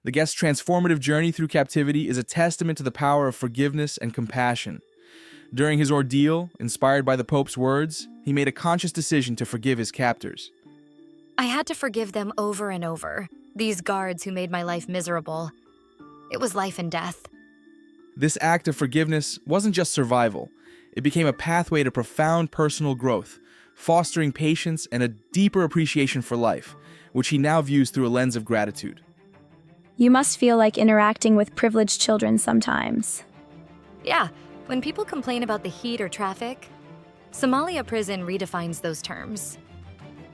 The guest's transformative journey through captivity is a testament to the power of forgiveness and compassion. During his ordeal, inspired by the Pope's words, he made a conscious decision to forgive his captors. I had to forgive them over and over, these guards who made my life miserable. It was life and death. This act of forgiveness wasn't just survival. It became a pathway to profound personal growth, fostering patience and a deeper appreciation for life, which he now views through a lens of gratitude. You must feel like interacting with privileged children sometimes. Yeah, when people complain about the heat or traffic, Somalia prison redefines those terms.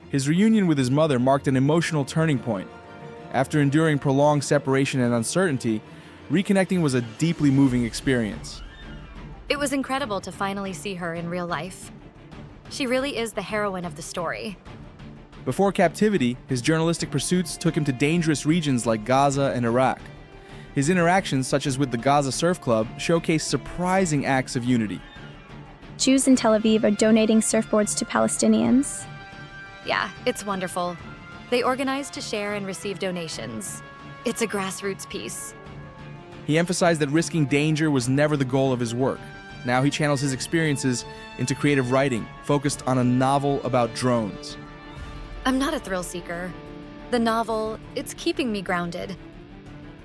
His reunion with his mother marked an emotional turning point. After enduring prolonged separation and uncertainty, reconnecting was a deeply moving experience. It was incredible to finally see her in real life. She really is the heroine of the story. Before captivity, his journalistic pursuits took him to dangerous regions like Gaza and Iraq. His interactions, such as with the Gaza Surf Club, showcased surprising acts of unity. Jews in Tel Aviv are donating surfboards to Palestinians. Yeah, it's wonderful. They organized to share and receive donations. It's a grassroots piece. He emphasized that risking danger was never the goal of his work. Now he channels his experiences into creative writing, focused on a novel about drones. I'm not a thrill seeker. The novel, it's keeping me grounded.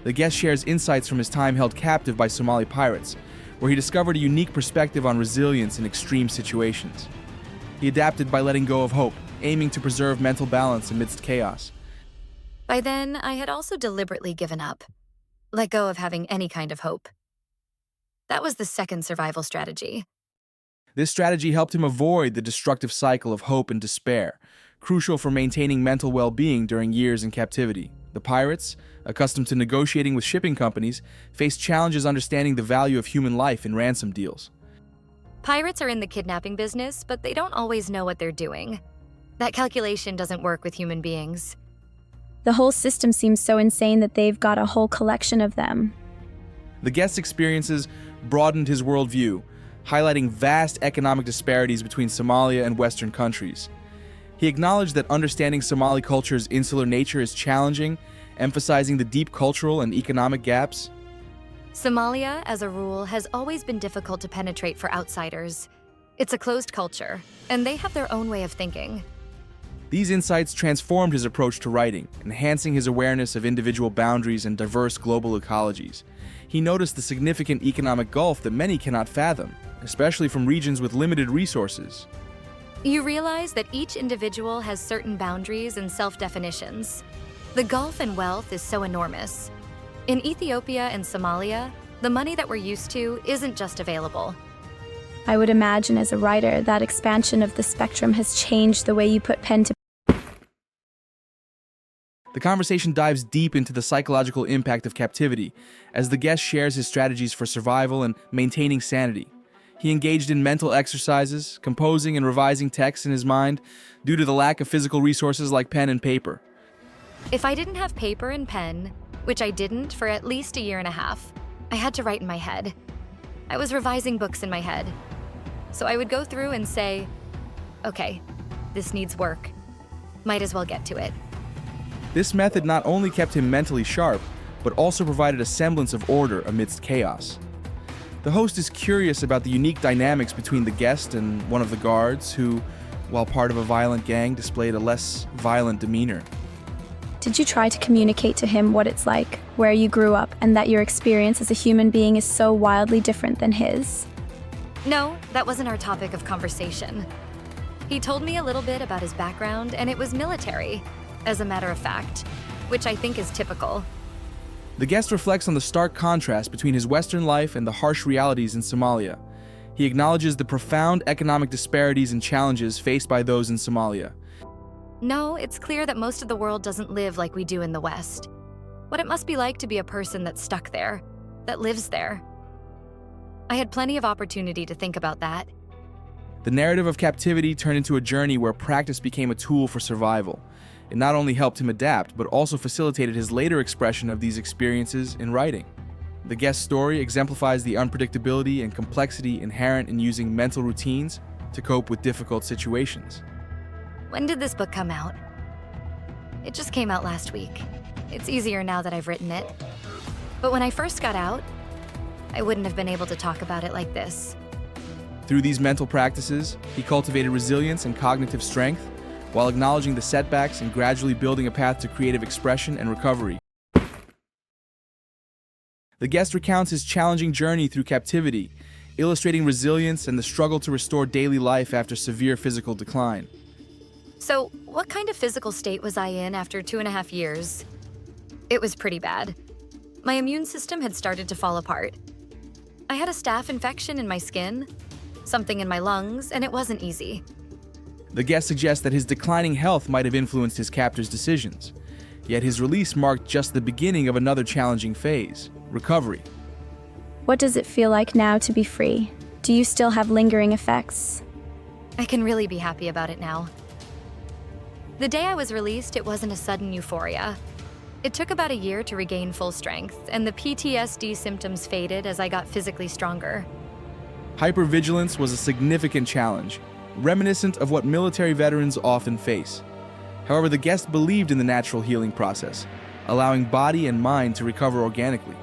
The guest shares insights from his time held captive by Somali pirates, where he discovered a unique perspective on resilience in extreme situations. He adapted by letting go of hope, aiming to preserve mental balance amidst chaos. By then, I had also deliberately given up, let go of having any kind of hope. That was the second survival strategy. This strategy helped him avoid the destructive cycle of hope and despair, crucial for maintaining mental well-being during years in captivity. The pirates, accustomed to negotiating with shipping companies, faced challenges understanding the value of human life in ransom deals. Pirates are in the kidnapping business, but they don't always know what they're doing. That calculation doesn't work with human beings. The whole system seems so insane that they've got a whole collection of them. The guest's experiences broadened his worldview, highlighting vast economic disparities between Somalia and Western countries. He acknowledged that understanding Somali culture's insular nature is challenging, emphasizing the deep cultural and economic gaps. Somalia, as a rule, has always been difficult to penetrate for outsiders. It's a closed culture, and they have their own way of thinking. These insights transformed his approach to writing, enhancing his awareness of individual boundaries and diverse global ecologies. He noticed the significant economic gulf that many cannot fathom, especially from regions with limited resources. You realize that each individual has certain boundaries and self-definitions. The gulf in wealth is so enormous. In Ethiopia and Somalia, the money that we're used to isn't just available. I would imagine as a writer, that expansion of the spectrum has changed the way you put pen to. The conversation dives deep into the psychological impact of captivity, as the guest shares his strategies for survival and maintaining sanity. He engaged in mental exercises, composing and revising texts in his mind due to the lack of physical resources like pen and paper. If I didn't have paper and pen, which I didn't for at least a year and a half, I had to write in my head. I was revising books in my head. So I would go through and say, okay, this needs work. Might as well get to it. This method not only kept him mentally sharp, but also provided a semblance of order amidst chaos. The host is curious about the unique dynamics between the guest and one of the guards who, while part of a violent gang, displayed a less violent demeanor. Did you try to communicate to him what it's like, where you grew up, and that your experience as a human being is so wildly different than his? No, that wasn't our topic of conversation. He told me a little bit about his background, and it was military, as a matter of fact, which I think is typical. The guest reflects on the stark contrast between his Western life and the harsh realities in Somalia. He acknowledges the profound economic disparities and challenges faced by those in Somalia. No, it's clear that most of the world doesn't live like we do in the West. What it must be like to be a person that's stuck there, that lives there. I had plenty of opportunity to think about that. The narrative of captivity turned into a journey where practice became a tool for survival. It not only helped him adapt, but also facilitated his later expression of these experiences in writing. The guest's story exemplifies the unpredictability and complexity inherent in using mental routines to cope with difficult situations. When did this book come out? It just came out last week. It's easier now that I've written it. But when I first got out, I wouldn't have been able to talk about it like this. Through these mental practices, he cultivated resilience and cognitive strength while acknowledging the setbacks and gradually building a path to creative expression and recovery. The guest recounts his challenging journey through captivity, illustrating resilience and the struggle to restore daily life after severe physical decline. So, what kind of physical state was I in after 2.5 years? It was pretty bad. My immune system had started to fall apart. I had a staph infection in my skin, something in my lungs, and it wasn't easy. The guest suggests that his declining health might have influenced his captor's decisions, yet his release marked just the beginning of another challenging phase: recovery. What does it feel like now to be free? Do you still have lingering effects? I can really be happy about it now. The day I was released, it wasn't a sudden euphoria. It took about a year to regain full strength, and the PTSD symptoms faded as I got physically stronger. Hypervigilance was a significant challenge, reminiscent of what military veterans often face. However, the guest believed in the natural healing process, allowing body and mind to recover organically.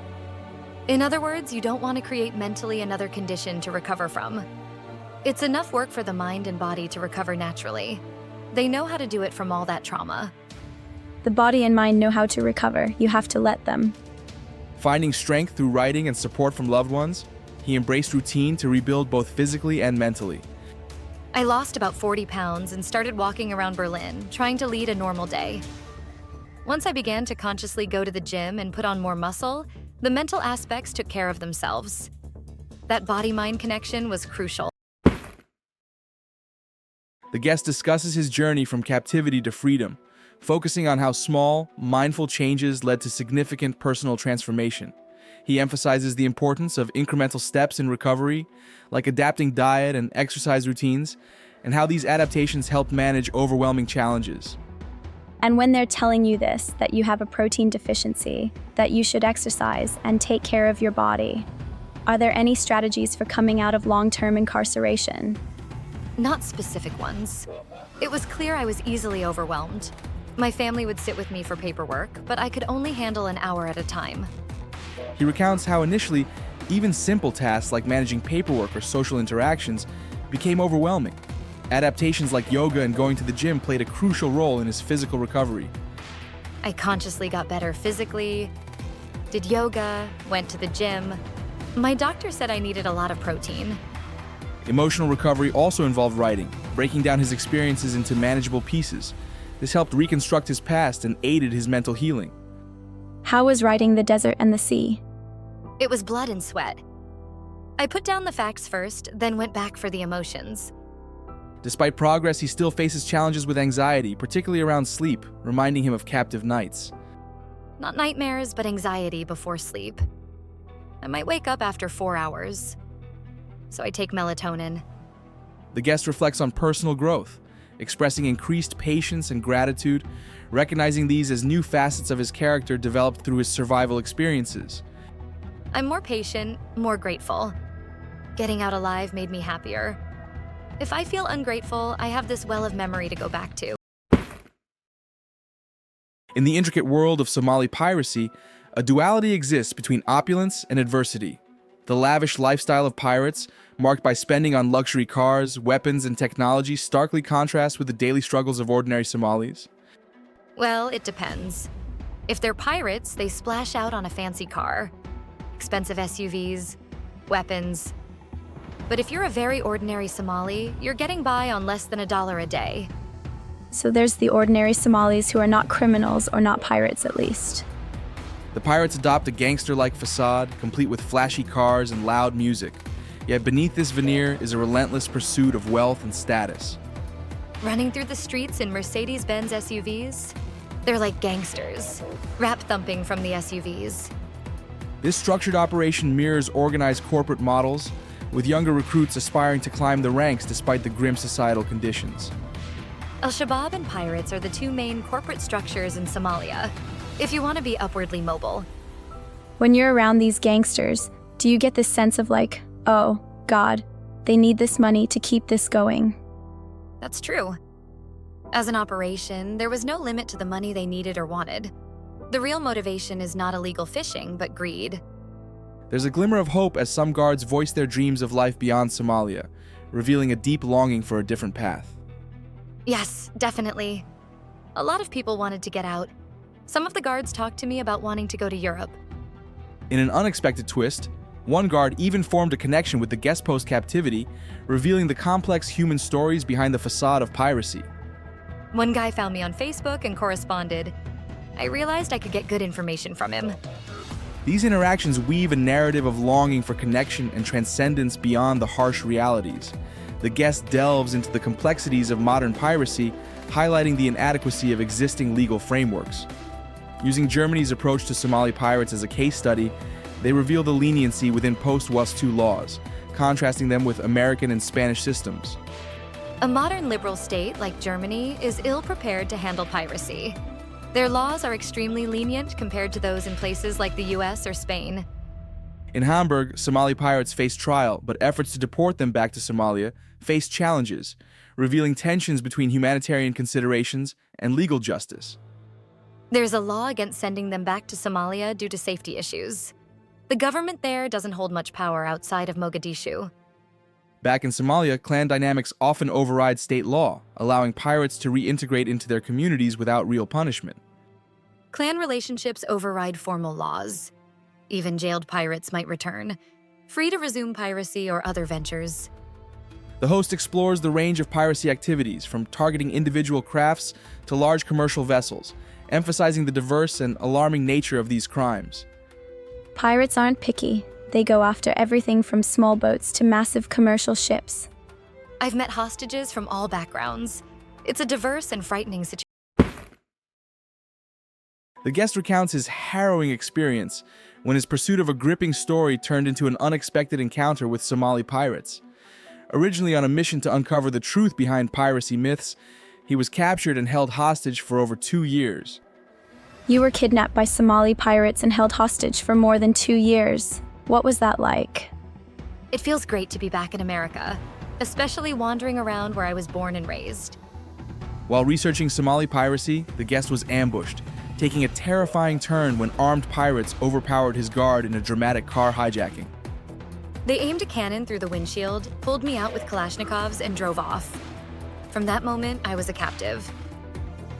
In other words, you don't want to create mentally another condition to recover from. It's enough work for the mind and body to recover naturally. They know how to do it from all that trauma. The body and mind know how to recover. You have to let them. Finding strength through writing and support from loved ones, he embraced routine to rebuild both physically and mentally. I lost about 40 pounds and started walking around Berlin, trying to lead a normal day. Once I began to consciously go to the gym and put on more muscle, the mental aspects took care of themselves. That body-mind connection was crucial. The guest discusses his journey from captivity to freedom, focusing on how small, mindful changes led to significant personal transformation. He emphasizes the importance of incremental steps in recovery, like adapting diet and exercise routines, and how these adaptations helped manage overwhelming challenges. And when they're telling you this, that you have a protein deficiency, that you should exercise and take care of your body, are there any strategies for coming out of long-term incarceration? Not specific ones. It was clear I was easily overwhelmed. My family would sit with me for paperwork, but I could only handle an hour at a time. He recounts how initially, even simple tasks like managing paperwork or social interactions became overwhelming. Adaptations like yoga and going to the gym played a crucial role in his physical recovery. I consciously got better physically, did yoga, went to the gym. My doctor said I needed a lot of protein. Emotional recovery also involved writing, breaking down his experiences into manageable pieces. This helped reconstruct his past and aided his mental healing. How was writing The Desert and the Sea? It was blood and sweat. I put down the facts first, then went back for the emotions. Despite progress, he still faces challenges with anxiety, particularly around sleep, reminding him of captive nights. Not nightmares, but anxiety before sleep. I might wake up after 4 hours, so I take melatonin. The guest reflects on personal growth, expressing increased patience and gratitude, recognizing these as new facets of his character developed through his survival experiences. I'm more patient, more grateful. Getting out alive made me happier. If I feel ungrateful, I have this well of memory to go back to. In the intricate world of Somali piracy, a duality exists between opulence and adversity. The lavish lifestyle of pirates, marked by spending on luxury cars, weapons, and technology, starkly contrasts with the daily struggles of ordinary Somalis. Well, it depends. If they're pirates, they splash out on a fancy car, expensive SUVs, weapons. But if you're a very ordinary Somali, you're getting by on less than $1 a day. So there's the ordinary Somalis who are not criminals or not pirates at least. The pirates adopt a gangster-like facade, complete with flashy cars and loud music. Yet beneath this veneer is a relentless pursuit of wealth and status. Running through the streets in Mercedes-Benz SUVs? They're like gangsters, rap thumping from the SUVs. This structured operation mirrors organized corporate models, with younger recruits aspiring to climb the ranks despite the grim societal conditions. Al-Shabaab and pirates are the two main corporate structures in Somalia, if you want to be upwardly mobile. When you're around these gangsters, do you get this sense of like, oh, God, they need this money to keep this going? That's true. As an operation, there was no limit to the money they needed or wanted. The real motivation is not illegal fishing, but greed. There's a glimmer of hope as some guards voice their dreams of life beyond Somalia, revealing a deep longing for a different path. Yes, definitely. A lot of people wanted to get out. Some of the guards talked to me about wanting to go to Europe. In an unexpected twist, one guard even formed a connection with the guest post captivity, revealing the complex human stories behind the facade of piracy. One guy found me on Facebook and corresponded. I realized I could get good information from him. These interactions weave a narrative of longing for connection and transcendence beyond the harsh realities. The guest delves into the complexities of modern piracy, highlighting the inadequacy of existing legal frameworks. Using Germany's approach to Somali pirates as a case study, they reveal the leniency within post-World War II laws, contrasting them with American and Spanish systems. A modern liberal state like Germany is ill-prepared to handle piracy. Their laws are extremely lenient compared to those in places like the US or Spain. In Hamburg, Somali pirates faced trial, but efforts to deport them back to Somalia faced challenges, revealing tensions between humanitarian considerations and legal justice. There's a law against sending them back to Somalia due to safety issues. The government there doesn't hold much power outside of Mogadishu. Back in Somalia, clan dynamics often override state law, allowing pirates to reintegrate into their communities without real punishment. Clan relationships override formal laws. Even jailed pirates might return, free to resume piracy or other ventures. The host explores the range of piracy activities, from targeting individual crafts to large commercial vessels, emphasizing the diverse and alarming nature of these crimes. Pirates aren't picky. They go after everything from small boats to massive commercial ships. I've met hostages from all backgrounds. It's a diverse and frightening situation. The guest recounts his harrowing experience when his pursuit of a gripping story turned into an unexpected encounter with Somali pirates. Originally on a mission to uncover the truth behind piracy myths, he was captured and held hostage for over 2 years. You were kidnapped by Somali pirates and held hostage for more than 2 years. What was that like? It feels great to be back in America, especially wandering around where I was born and raised. While researching Somali piracy, the guest was ambushed, taking a terrifying turn when armed pirates overpowered his guard in a dramatic car hijacking. They aimed a cannon through the windshield, pulled me out with Kalashnikovs, and drove off. From that moment, I was a captive.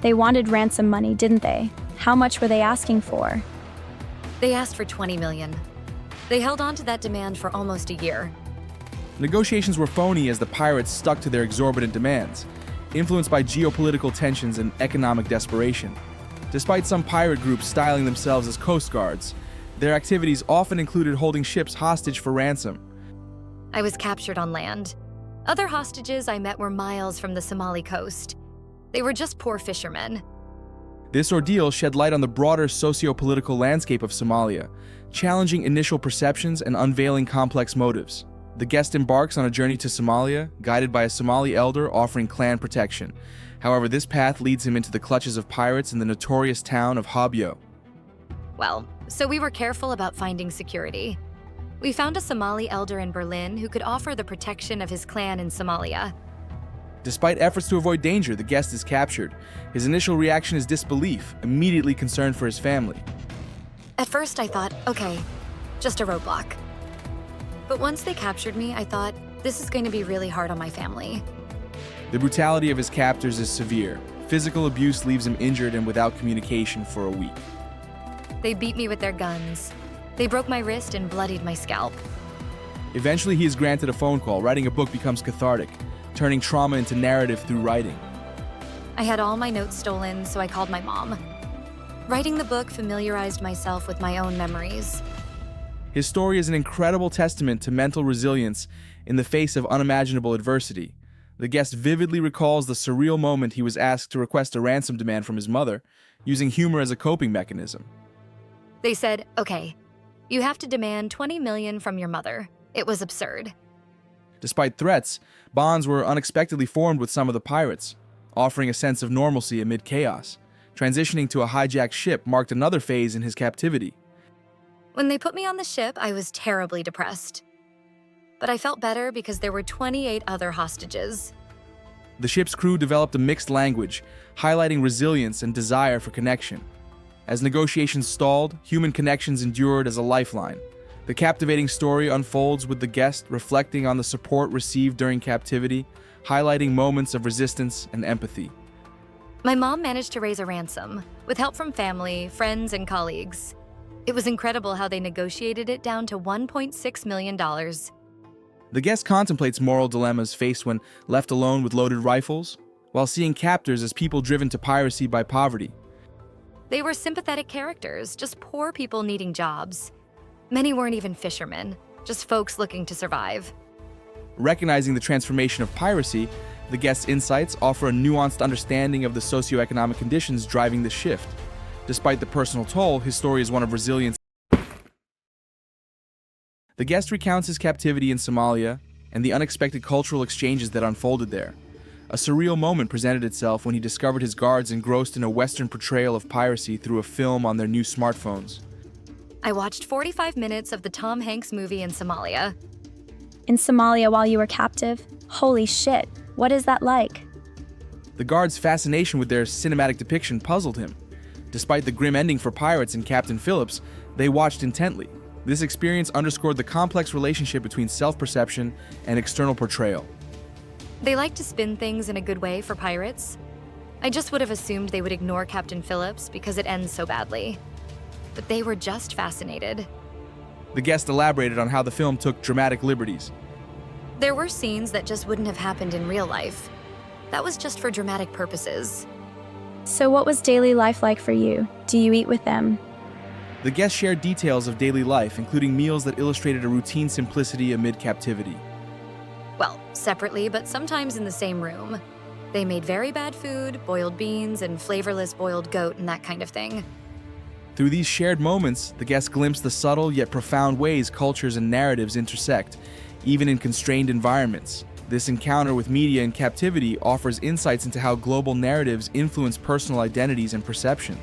They wanted ransom money, didn't they? How much were they asking for? They asked for $20 million. They held on to that demand for almost a year. Negotiations were phony as the pirates stuck to their exorbitant demands, influenced by geopolitical tensions and economic desperation. Despite some pirate groups styling themselves as coast guards, their activities often included holding ships hostage for ransom. I was captured on land. Other hostages I met were miles from the Somali coast. They were just poor fishermen. This ordeal shed light on the broader socio-political landscape of Somalia, challenging initial perceptions and unveiling complex motives. The guest embarks on a journey to Somalia, guided by a Somali elder offering clan protection. However, this path leads him into the clutches of pirates in the notorious town of Habyo. Well, so we were careful about finding security. We found a Somali elder in Berlin who could offer the protection of his clan in Somalia. Despite efforts to avoid danger, the guest is captured. His initial reaction is disbelief, immediately concerned for his family. At first I thought, okay, just a roadblock. But once they captured me, I thought, this is going to be really hard on my family. The brutality of his captors is severe. Physical abuse leaves him injured and without communication for a week. They beat me with their guns. They broke my wrist and bloodied my scalp. Eventually, he is granted a phone call. Writing a book becomes cathartic, turning trauma into narrative through writing. I had all my notes stolen, so I called my mom. Writing the book familiarized myself with my own memories. His story is an incredible testament to mental resilience in the face of unimaginable adversity. The guest vividly recalls the surreal moment he was asked to request a ransom demand from his mother, using humor as a coping mechanism. They said, okay, you have to demand $20 million from your mother. It was absurd. Despite threats, bonds were unexpectedly formed with some of the pirates, offering a sense of normalcy amid chaos. Transitioning to a hijacked ship marked another phase in his captivity. When they put me on the ship, I was terribly depressed. But I felt better because there were 28 other hostages. The ship's crew developed a mixed language, highlighting resilience and desire for connection. As negotiations stalled, human connections endured as a lifeline. The captivating story unfolds with the guest reflecting on the support received during captivity, highlighting moments of resistance and empathy. My mom managed to raise a ransom, with help from family, friends, and colleagues. It was incredible how they negotiated it down to $1.6 million. The guest contemplates moral dilemmas faced when left alone with loaded rifles, while seeing captors as people driven to piracy by poverty. They were sympathetic characters, just poor people needing jobs. Many weren't even fishermen, just folks looking to survive. Recognizing the transformation of piracy, the guest's insights offer a nuanced understanding of the socioeconomic conditions driving the shift. Despite the personal toll, his story is one of resilience. The guest recounts his captivity in Somalia and the unexpected cultural exchanges that unfolded there. A surreal moment presented itself when he discovered his guards engrossed in a Western portrayal of piracy through a film on their new smartphones. I watched 45 minutes of the Tom Hanks movie in Somalia. In Somalia while you were captive? Holy shit, what is that like? The guards' fascination with their cinematic depiction puzzled him. Despite the grim ending for pirates and Captain Phillips, they watched intently. This experience underscored the complex relationship between self-perception and external portrayal. They like to spin things in a good way for pirates. I just would have assumed they would ignore Captain Phillips because it ends so badly. But they were just fascinated. The guest elaborated on how the film took dramatic liberties. There were scenes that just wouldn't have happened in real life. That was just for dramatic purposes. So what was daily life like for you? Do you eat with them? The guest shared details of daily life, including meals that illustrated a routine simplicity amid captivity. Well, separately, but sometimes in the same room. They made very bad food, boiled beans, and flavorless boiled goat and that kind of thing. Through these shared moments, the guest glimpsed the subtle yet profound ways cultures and narratives intersect, even in constrained environments. This encounter with media in captivity offers insights into how global narratives influence personal identities and perception.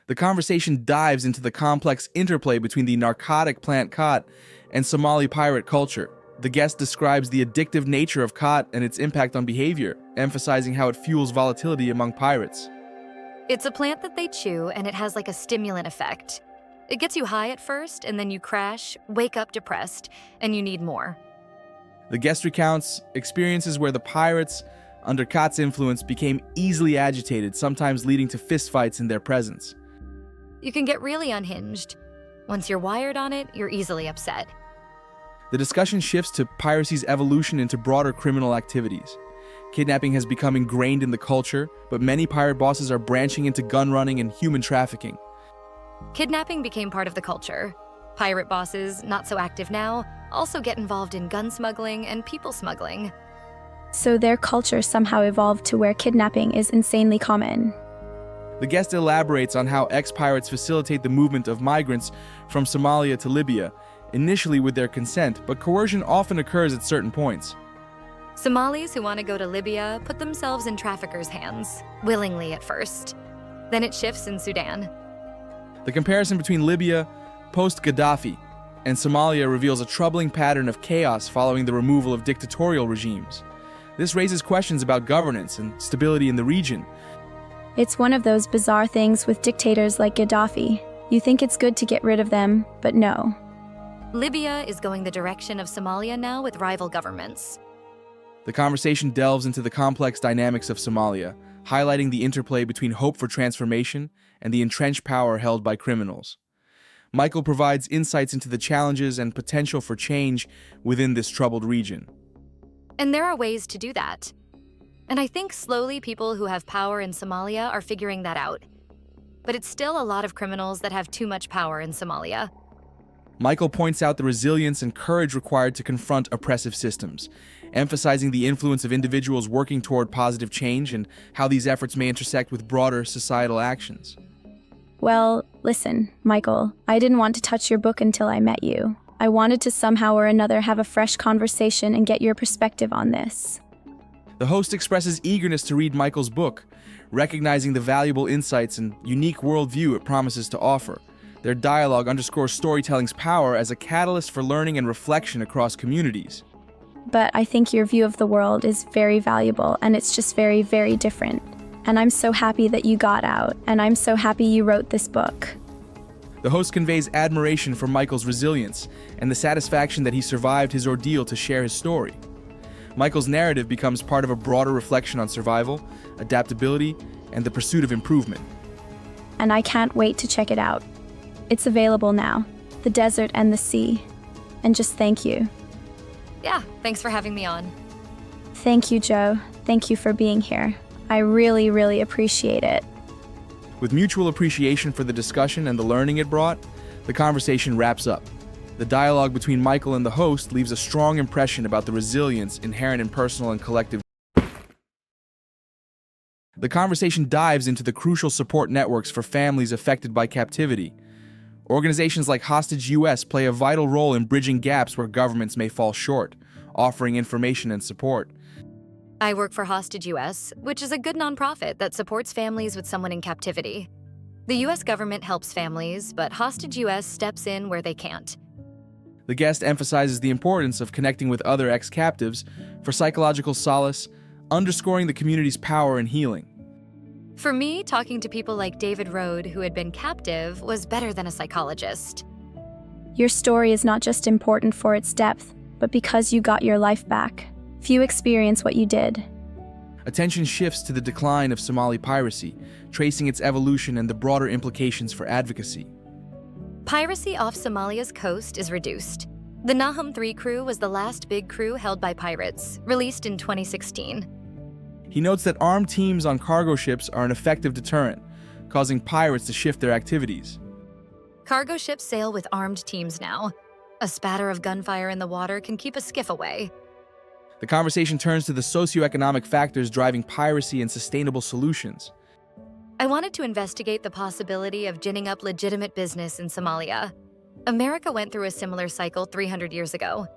The conversation dives into the complex interplay between the narcotic plant khat and Somali pirate culture. The guest describes the addictive nature of khat and its impact on behavior, emphasizing how it fuels volatility among pirates. It's a plant that they chew, and it has like a stimulant effect. It gets you high at first, and then you crash, wake up depressed, and you need more. The guest recounts experiences where the pirates, under khat's influence, became easily agitated, sometimes leading to fistfights in their presence. You can get really unhinged. Once you're wired on it, you're easily upset. The discussion shifts to piracy's evolution into broader criminal activities. Kidnapping has become ingrained in the culture, but many pirate bosses are branching into gun running and human trafficking. Kidnapping became part of the culture. Pirate bosses, not so active now, also get involved in gun smuggling and people smuggling. So their culture somehow evolved to where kidnapping is insanely common. The guest elaborates on how ex-pirates facilitate the movement of migrants from Somalia to Libya, initially with their consent, but coercion often occurs at certain points. Somalis who want to go to Libya put themselves in traffickers' hands, willingly at first. Then it shifts in Sudan. The comparison between Libya, post-Gaddafi, and Somalia reveals a troubling pattern of chaos following the removal of dictatorial regimes. This raises questions about governance and stability in the region. It's one of those bizarre things with dictators like Gaddafi. You think it's good to get rid of them, but no. Libya is going the direction of Somalia now with rival governments. The conversation delves into the complex dynamics of Somalia, highlighting the interplay between hope for transformation and the entrenched power held by criminals. Michael provides insights into the challenges and potential for change within this troubled region. And there are ways to do that. And I think slowly people who have power in Somalia are figuring that out. But it's still a lot of criminals that have too much power in Somalia. Michael points out the resilience and courage required to confront oppressive systems, emphasizing the influence of individuals working toward positive change and how these efforts may intersect with broader societal actions. Well, listen, Michael, I didn't want to touch your book until I met you. I wanted to somehow or another have a fresh conversation and get your perspective on this. The host expresses eagerness to read Michael's book, recognizing the valuable insights and unique worldview it promises to offer. Their dialogue underscores storytelling's power as a catalyst for learning and reflection across communities. But I think your view of the world is very valuable, and it's just very, very different. And I'm so happy that you got out, and I'm so happy you wrote this book. The host conveys admiration for Michael's resilience and the satisfaction that he survived his ordeal to share his story. Michael's narrative becomes part of a broader reflection on survival, adaptability, and the pursuit of improvement. And I can't wait to check it out. It's available now. The Desert and the Sea. And just thank you. Yeah, thanks for having me on. Thank you, Joe. Thank you for being here. I really, really appreciate it. With mutual appreciation for the discussion and the learning it brought, the conversation wraps up. The dialogue between Michael and the host leaves a strong impression about the resilience inherent in personal and collective. The conversation dives into the crucial support networks for families affected by captivity. Organizations like Hostage US play a vital role in bridging gaps where governments may fall short, offering information and support. I work for Hostage US, which is a good nonprofit that supports families with someone in captivity. The US government helps families, but Hostage US steps in where they can't. The guest emphasizes the importance of connecting with other ex-captives for psychological solace, underscoring the community's power in healing. For me, talking to people like David Rode, who had been captive, was better than a psychologist. Your story is not just important for its depth, but because you got your life back. Few experience what you did. Attention shifts to the decline of Somali piracy, tracing its evolution and the broader implications for advocacy. Piracy off Somalia's coast is reduced. The Nahum 3 crew was the last big crew held by pirates, released in 2016. He notes that armed teams on cargo ships are an effective deterrent, causing pirates to shift their activities. Cargo ships sail with armed teams now. A spatter of gunfire in the water can keep a skiff away. The conversation turns to the socioeconomic factors driving piracy and sustainable solutions. I wanted to investigate the possibility of ginning up legitimate business in Somalia. America went through a similar cycle 300 years ago.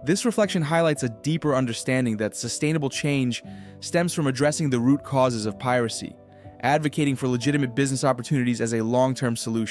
This reflection highlights a deeper understanding that sustainable change stems from addressing the root causes of piracy, advocating for legitimate business opportunities as a long-term solution.